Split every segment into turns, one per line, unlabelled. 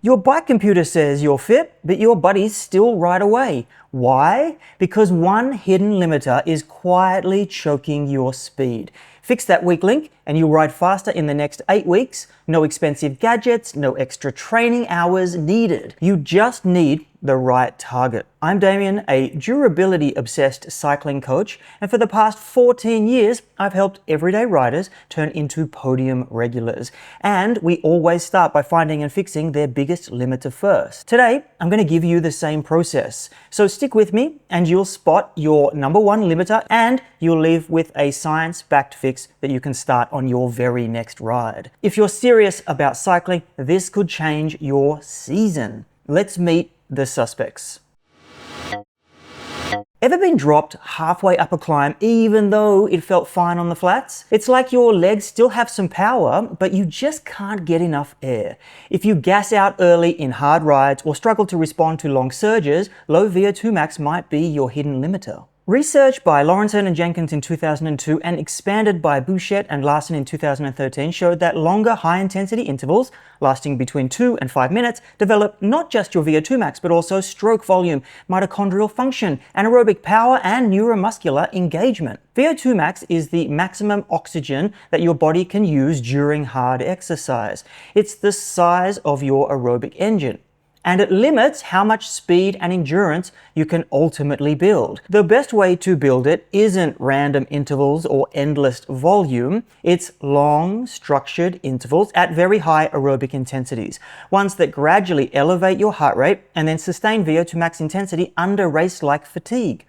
Your bike computer says you're fit, but your body's still right away. Why? Because one hidden limiter is quietly choking your speed. Fix that weak link and you'll ride faster in the next 8 weeks. No expensive gadgets, no extra training hours needed. You just need the right target. I'm Damien, a durability-obsessed cycling coach, and for the past 14 years, I've helped everyday riders turn into podium regulars. And we always start by finding and fixing their biggest limiter first. Today, I'm going to give you the same process. So stick with me and you'll spot your number one limiter and you'll leave with a science-backed fix that you can start on your very next ride. If you're serious about cycling, this could change your season. Let's meet the suspects. Ever been dropped halfway up a climb even though it felt fine on the flats? It's like your legs still have some power, but you just can't get enough air. If you gas out early in hard rides or struggle to respond to long surges, low VO2 max might be your hidden limiter. Research by Lawrenson and Jenkins in 2002 and expanded by Bouchette and Larson in 2013 showed that longer high-intensity intervals, lasting between 2 and 5 minutes, develop not just your VO2 max but also stroke volume, mitochondrial function, anaerobic power, and neuromuscular engagement. VO2 max is the maximum oxygen that your body can use during hard exercise. It's the size of your aerobic engine. And it limits how much speed and endurance you can ultimately build. The best way to build it isn't random intervals or endless volume. It's long, structured intervals at very high aerobic intensities, ones that gradually elevate your heart rate and then sustain VO2 max intensity under race-like fatigue.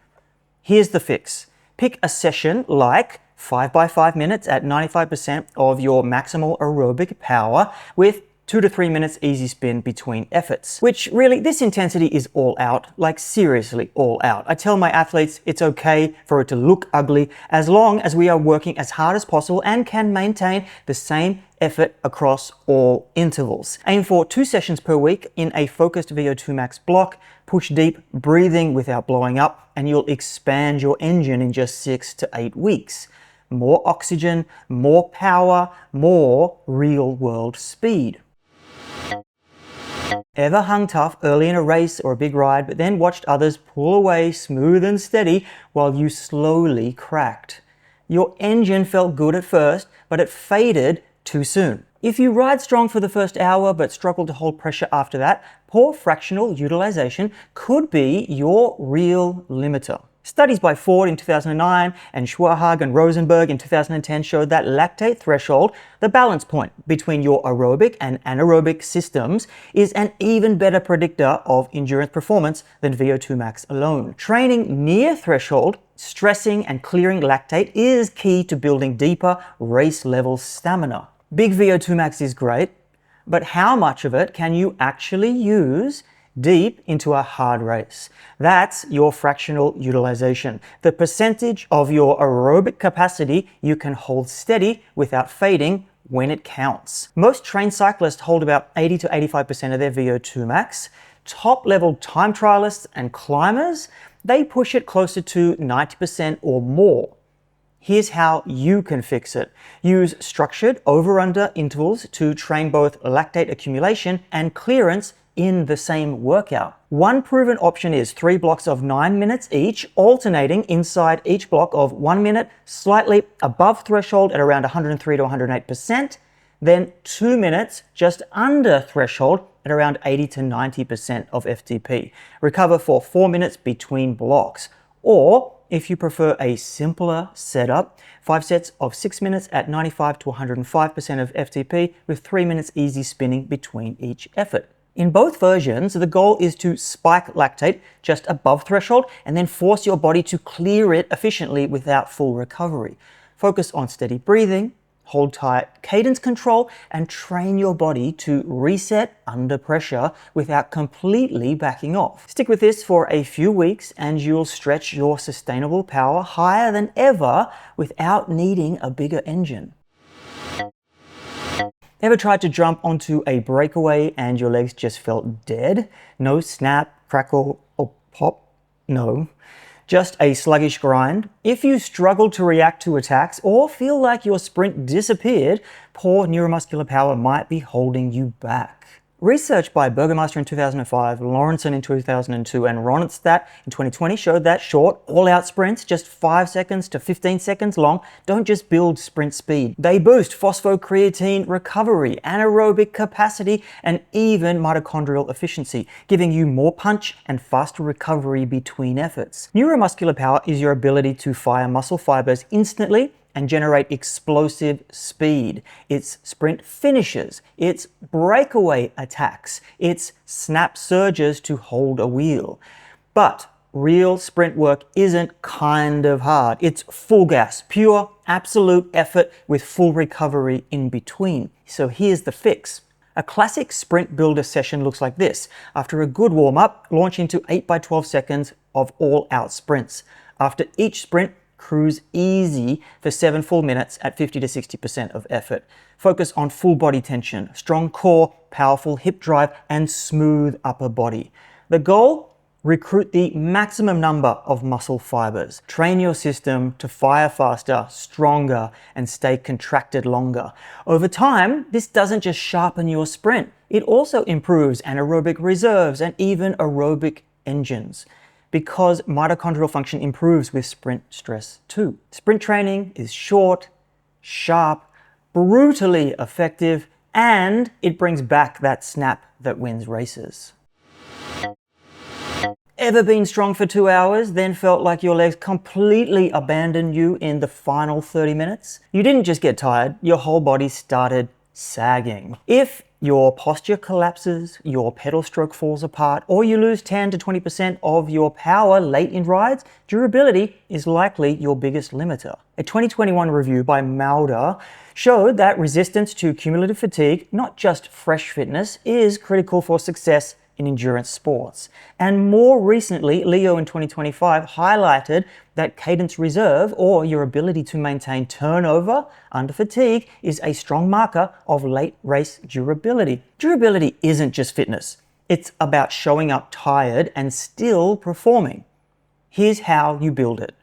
Here's the fix. Pick a session like 5 by 5 minutes at 95% of your maximal aerobic power with 2 to 3 minutes easy spin between efforts. Which really, this intensity is all out, like seriously all out. I tell my athletes it's okay for it to look ugly as long as we are working as hard as possible and can maintain the same effort across all intervals. Aim for 2 sessions per week in a focused VO2 max block, push deep, breathing without blowing up, and you'll expand your engine in just 6 to 8 weeks. More oxygen, more power, more real-world speed. Ever hung tough early in a race or a big ride, but then watched others pull away smooth and steady while you slowly cracked? Your engine felt good at first, but it faded too soon. If you ride strong for the first hour but struggle to hold pressure after that, poor fractional utilization could be your real limiter. Studies by Ford in 2009 and Schwarhag and Rosenberg in 2010 showed that lactate threshold, the balance point between your aerobic and anaerobic systems, is an even better predictor of endurance performance than VO2 max alone. Training near threshold, stressing and clearing lactate is key to building deeper race-level stamina. Big VO2 max is great, but how much of it can you actually use deep into a hard race? That's your fractional utilization, the percentage of your aerobic capacity you can hold steady without fading when it counts. Most trained cyclists hold about 80 to 85% of their VO2 max. Top-level time trialists and climbers, they push it closer to 90% or more. Here's how you can fix it. Use structured over-under intervals to train both lactate accumulation and clearance in the same workout. One proven option is 3 blocks of 9 minutes each, alternating inside each block of 1 minute, slightly above threshold at around 103 to 108%, then 2 minutes just under threshold at around 80 to 90% of FTP. Recover for 4 minutes between blocks. Or, if you prefer a simpler setup, 5 sets of 6 minutes at 95 to 105% of FTP with 3 minutes easy spinning between each effort. In both versions, the goal is to spike lactate just above threshold and then force your body to clear it efficiently without full recovery. Focus on steady breathing, hold tight cadence control, and train your body to reset under pressure without completely backing off. Stick with this for a few weeks and you'll stretch your sustainable power higher than ever without needing a bigger engine. Ever tried to jump onto a breakaway and your legs just felt dead? No snap, crackle, or pop? No. Just a sluggish grind? If you struggle to react to attacks or feel like your sprint disappeared, poor neuromuscular power might be holding you back. Research by Burgermeister in 2005, Lawrenson in 2002, and Ronstadt in 2020 showed that short, all-out sprints, just 5 seconds to 15 seconds long, don't just build sprint speed. They boost phosphocreatine recovery, anaerobic capacity, and even mitochondrial efficiency, giving you more punch and faster recovery between efforts. Neuromuscular power is your ability to fire muscle fibers instantly and generate explosive speed. It's sprint finishes, it's breakaway attacks, it's snap surges to hold a wheel. But real sprint work isn't kind of hard. It's full gas, pure, absolute effort with full recovery in between. So here's the fix. A classic sprint builder session looks like this. After a good warm-up, launch into 8 by 12 seconds of all-out sprints. After each sprint, cruise easy for 7 full minutes at 50 to 60% of effort. Focus on full body tension, strong core, powerful hip drive, and smooth upper body. The goal? Recruit the maximum number of muscle fibers. Train your system to fire faster, stronger, and stay contracted longer. Over time, this doesn't just sharpen your sprint, it also improves anaerobic reserves and even aerobic engines, because mitochondrial function improves with sprint stress too. Sprint training is short, sharp, brutally effective, and it brings back that snap that wins races. Ever been strong for 2 hours, then felt like your legs completely abandoned you in the final 30 minutes? You didn't just get tired, your whole body started sagging. If your posture collapses, your pedal stroke falls apart, or you lose 10 to 20% of your power late in rides, durability is likely your biggest limiter. A 2021 review by LAMEDA showed that resistance to cumulative fatigue, not just fresh fitness, is critical for success in endurance sports. And more recently, Leo in 2025 highlighted that cadence reserve, or your ability to maintain turnover under fatigue, is a strong marker of late race durability. Durability isn't just fitness. It's about showing up tired and still performing. Here's how you build it.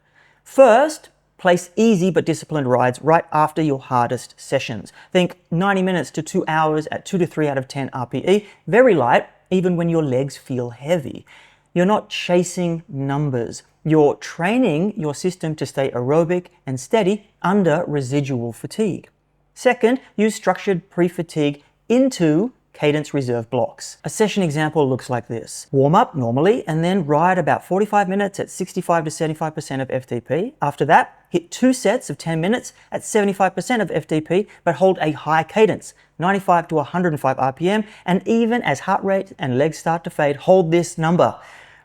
First, place easy but disciplined rides right after your hardest sessions. Think 90 minutes to 2 hours at 2 to 3 out of 10 RPE, very light, even when your legs feel heavy. You're not chasing numbers. You're training your system to stay aerobic and steady under residual fatigue. Second, use structured pre-fatigue into cadence reserve blocks. A session example looks like this. Warm up normally and then ride about 45 minutes at 65 to 75% of FTP. After that, hit 2 sets of 10 minutes at 75% of FTP, but hold a high cadence, 95 to 105 RPM, and even as heart rate and legs start to fade, hold this number.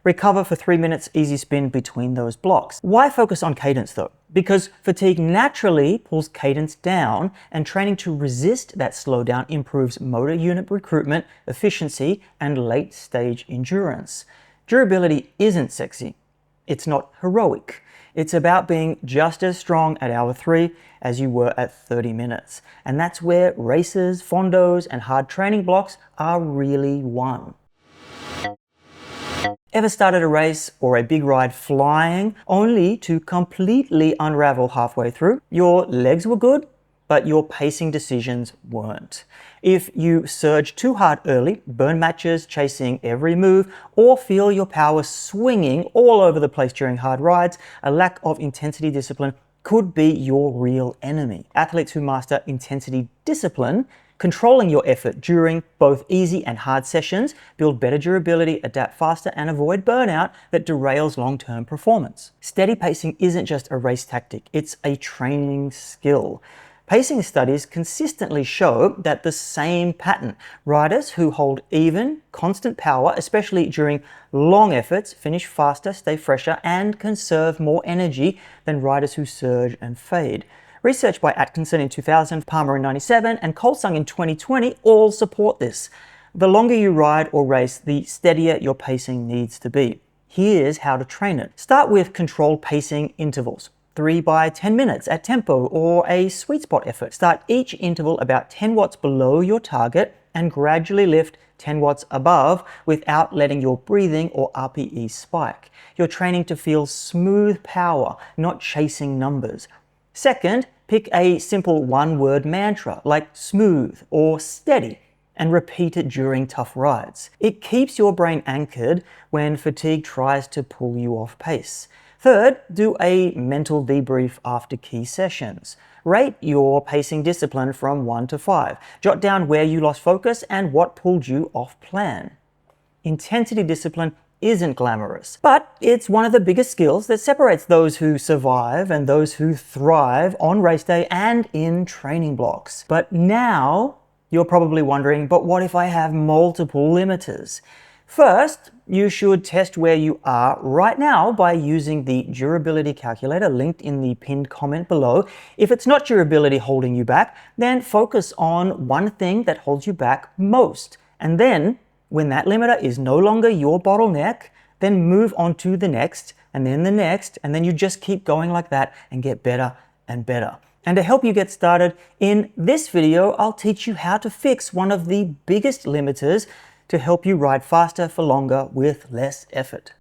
Recover for 3 minutes easy spin between those blocks. Why focus on cadence though? Because fatigue naturally pulls cadence down, and training to resist that slowdown improves motor unit recruitment, efficiency, and late stage endurance. Durability isn't sexy. It's not heroic. It's about being just as strong at hour 3 as you were at 30 minutes. And that's where races, fondos, and hard training blocks are really won. Ever started a race or a big ride flying only to completely unravel halfway through? Your legs were good, but your pacing decisions weren't. If you surge too hard early, burn matches chasing every move, or feel your power swinging all over the place during hard rides, a lack of intensity discipline could be your real enemy. Athletes who master intensity discipline, controlling your effort during both easy and hard sessions, build better durability, adapt faster, and avoid burnout that derails long-term performance. Steady pacing isn't just a race tactic, it's a training skill. Pacing studies consistently show that the same pattern. Riders who hold even, constant power, especially during long efforts, finish faster, stay fresher, and conserve more energy than riders who surge and fade. Research by Atkinson in 2000, Palmer in 97, and Kolsung in 2020 all support this. The longer you ride or race, the steadier your pacing needs to be. Here's how to train it. Start with controlled pacing intervals. 3 by 10 minutes at tempo or a sweet spot effort. Start each interval about 10 watts below your target and gradually lift 10 watts above without letting your breathing or RPE spike. You're training to feel smooth power, not chasing numbers. Second, pick a simple one-word mantra like smooth or steady. and repeat it during tough rides. It keeps your brain anchored when fatigue tries to pull you off pace. Third, do a mental debrief after key sessions. Rate your pacing discipline from 1 to 5. Jot down where you lost focus and what pulled you off plan. Intensity discipline isn't glamorous, but it's one of the biggest skills that separates those who survive and those who thrive on race day and in training blocks. But now you're probably wondering, but what if I have multiple limiters? First, you should test where you are right now by using the durability calculator linked in the pinned comment below. If it's not durability holding you back, then focus on one thing that holds you back most. And then, when that limiter is no longer your bottleneck, then move on to the next, and then you just keep going like that and get better and better. And to help you get started, in this video, I'll teach you how to fix one of the biggest limiters to help you ride faster for longer with less effort.